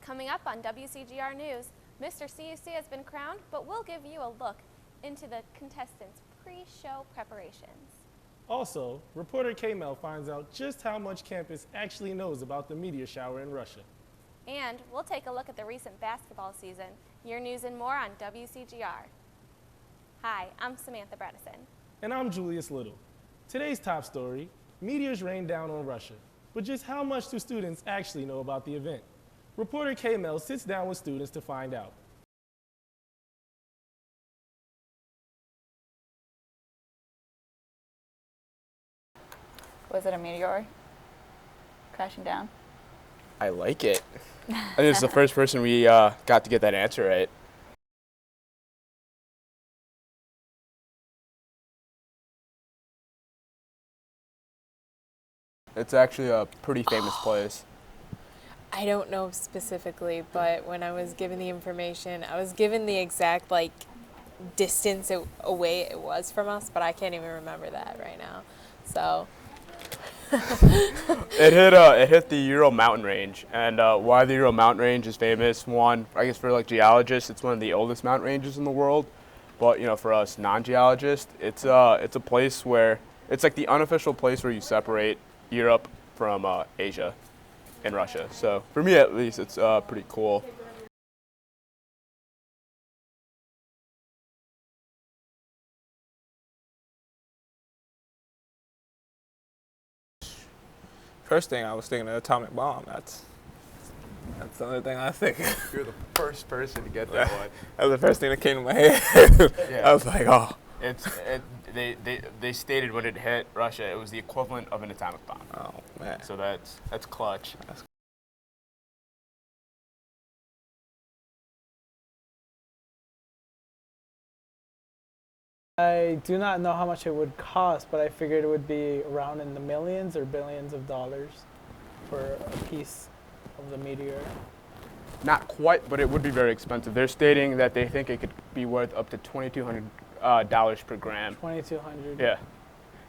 Coming up on WCGR News, Mr. CUC has been crowned, but we'll give you a look into the contestants' pre-show preparations. Also, reporter K-Mel finds out just how much campus actually knows about the meteor shower in Russia. And we'll take a look at the recent basketball season. Your news and more on WCGR. Hi, I'm Samantha Bredeson. And I'm Julius Little. Today's top story, meteors rain down on Russia. But just how much do students actually know about the event? Reporter K-Mel sits down with students to find out. Was it a meteor crashing down? I like it. I think it's the first person we got to get that answer right. It's actually a pretty famous place. I don't know specifically, but when I was given the information, I was given the exact distance away it was from us, but I can't even remember that right now. So It hit the Ural mountain range, and why the Ural mountain range is famous, one, I guess for geologists, it's one of the oldest mountain ranges in the world. But for us non-geologists, it's a place where it's like the unofficial place where you separate Europe from Asia and Russia. So for me at least, it's pretty cool. First thing I was thinking of atomic bomb. That's the only thing I think. You're the first person to get that one. That was the first thing that came to my head. Yeah. I was like, oh. They stated when it hit Russia, it was the equivalent of an atomic bomb. Oh man. So that's clutch. I do not know how much it would cost, but I figured it would be around in the millions or billions of dollars for a piece of the meteor. Not quite, but it would be very expensive. They're stating that they think it could be worth up to $2,200 per gram. 2,200. Yeah.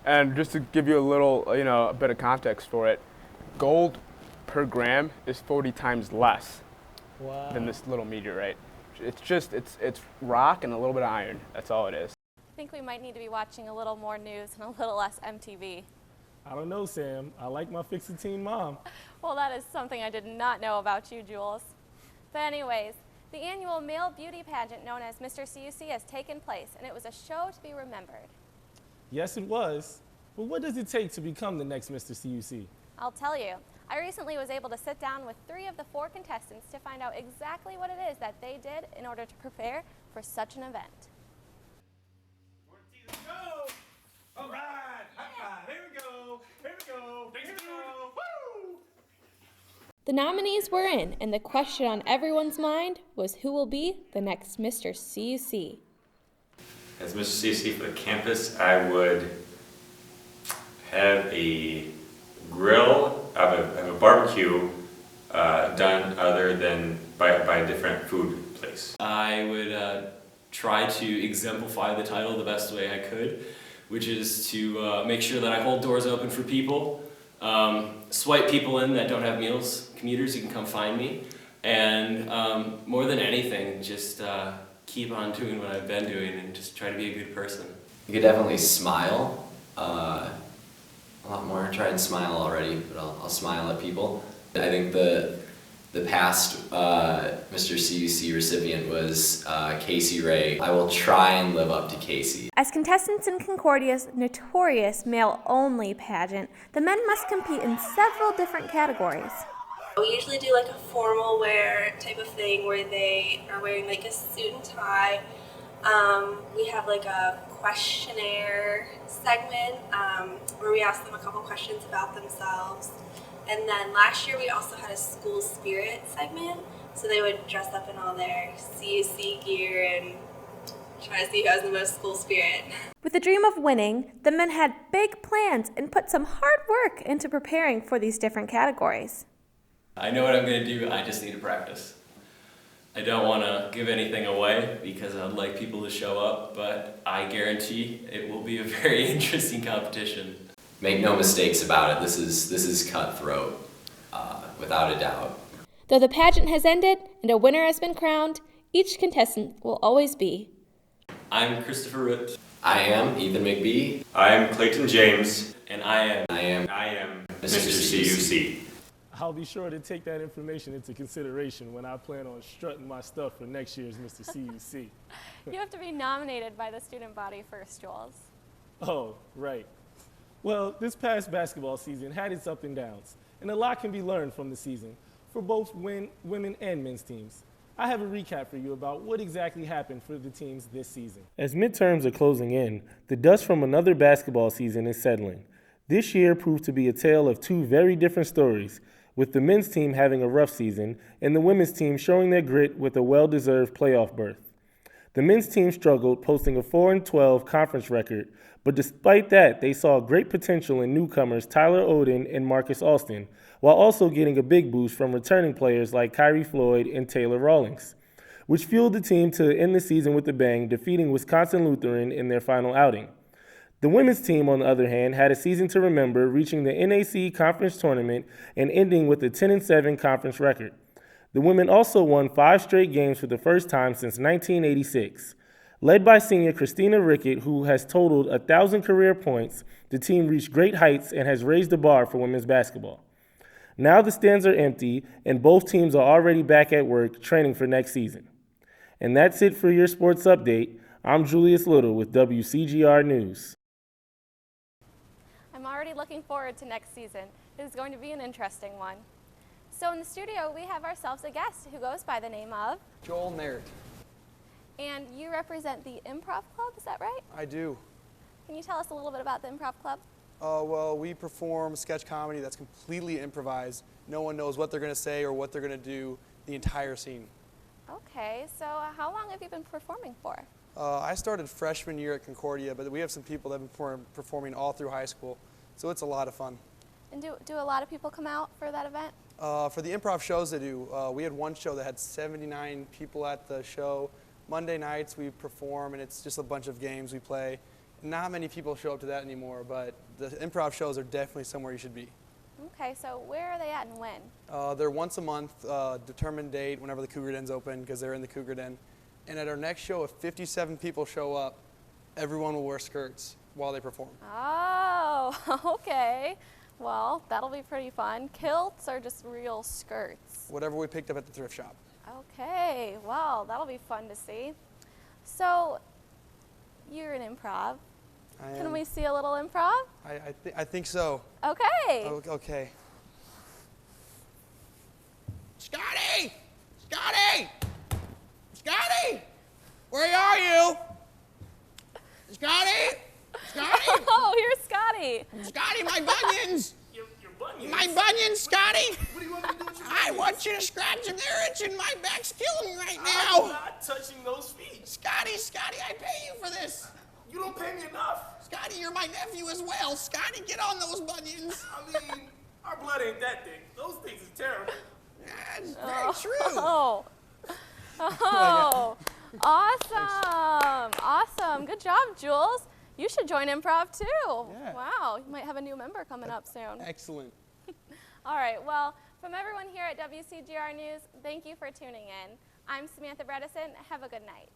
And just to give you a little, a bit of context for it, gold per gram is 40 times less than this little meteorite. It's rock and a little bit of iron. That's all it is. I think we might need to be watching a little more news and a little less MTV. I don't know, Sam. I like my Fix-It Team mom. Well, that is something I did not know about you, Jules. But anyways, the annual male beauty pageant known as Mr. CUC has taken place, and it was a show to be remembered. Yes, it was. But what does it take to become the next Mr. CUC? I'll tell you. I recently was able to sit down with 3 of the 4 contestants to find out exactly what it is that they did in order to prepare for such an event. Go! All right, high five. Here we go. Here we go. Here we go. Woo! The nominees were in, and the question on everyone's mind was who will be the next Mr. CUC. As Mr. CUC for the campus, I would have a grill, have a barbecue done other than by a different food place. I would try to exemplify the title the best way I could, which is to make sure that I hold doors open for people, swipe people in that don't have meals. Commuters, you can come find me, and more than anything, just keep on doing what I've been doing and just try to be a good person. You could definitely smile, a lot more. I tried and smile already, but I'll smile at people. I think the past Mr. CUC recipient was Casey Ray. I will try and live up to Casey. As contestants in Concordia's notorious male-only pageant, the men must compete in several different categories. We usually do a formal wear type of thing where they are wearing a suit and tie. We have a questionnaire segment where we ask them a couple questions about themselves. And then last year we also had a school spirit segment, so they would dress up in all their CUC gear and try to see who has the most school spirit. With the dream of winning, the men had big plans and put some hard work into preparing for these different categories. I know what I'm going to do, I just need to practice. I don't want to give anything away because I'd like people to show up, but I guarantee it will be a very interesting competition. Make no mistakes about it, this is cutthroat, without a doubt. Though the pageant has ended and a winner has been crowned, each contestant will always be. I'm Christopher Root. I am Ethan McBee. I am Clayton James. And I am Mr. CUC. I'll be sure to take that information into consideration when I plan on strutting my stuff for next year's Mr. CUC. You have to be nominated by the student body first, Jules. Oh, right. Well, this past basketball season had its ups and downs, and a lot can be learned from the season for both women and men's teams. I have a recap for you about what exactly happened for the teams this season. As midterms are closing in, the dust from another basketball season is settling. This year proved to be a tale of two very different stories, with the men's team having a rough season and the women's team showing their grit with a well-deserved playoff berth. The men's team struggled, posting a 4-12 conference record, but despite that, they saw great potential in newcomers Tyler Oden and Marcus Alston, while also getting a big boost from returning players like Kyrie Floyd and Taylor Rawlings, which fueled the team to end the season with a bang, defeating Wisconsin Lutheran in their final outing. The women's team, on the other hand, had a season to remember, reaching the NAC conference tournament and ending with a 10-7 conference record. The women also won 5 straight games for the first time since 1986. Led by senior Christina Rickett, who has totaled 1,000 career points, the team reached great heights and has raised the bar for women's basketball. Now the stands are empty, and both teams are already back at work training for next season. And that's it for your sports update. I'm Julius Little with WCGR News. I'm already looking forward to next season. It is going to be an interesting one. So in the studio, we have ourselves a guest who goes by the name of Joel Merritt. And you represent the Improv Club, is that right? I do. Can you tell us a little bit about the Improv Club? Well, we perform sketch comedy that's completely improvised. No one knows what they're going to say or what they're going to do the entire scene. Okay, so how long have you been performing for? I started freshman year at Concordia, but we have some people that have been performing all through high school, so it's a lot of fun. And do a lot of people come out for that event? For the improv shows they do, we had one show that had 79 people at the show. Monday nights we perform, and it's just a bunch of games we play. Not many people show up to that anymore, but the improv shows are definitely somewhere you should be. Okay, so where are they at and when? They're once a month, determined date whenever the Cougar Den's open, because they're in the Cougar Den. And at our next show, if 57 people show up, everyone will wear skirts while they perform. Oh, okay. Well, that'll be pretty fun. Kilts or just real skirts? Whatever we picked up at the thrift shop. Okay, well, that'll be fun to see. So, you're in improv. Can we see a little improv? I think so. Okay. Okay. Scotty! Scotty! Scotty! Where are you? Scotty! Scotty! Oh, here's Scotty. Scotty, my bunions! Your bunions? My bunions, Scotty! What do you want me to do with your I bunions? want you to scratch them. They're itching. My back's killing me right I'm now. not touching those feet. Scotty, I pay you for this. You don't pay me enough. Scotty, you're my nephew as well. Scotty, get on those bunions. I mean, our blood ain't that thick. Those things are terrible. That's very true. Oh. Oh. Awesome. Awesome. Good job, Jules. You should join improv too. Yeah. Wow, you might have a new member coming up soon. Excellent. All right, well, from everyone here at WCGR News, thank you for tuning in. I'm Samantha Bredeson. Have a good night.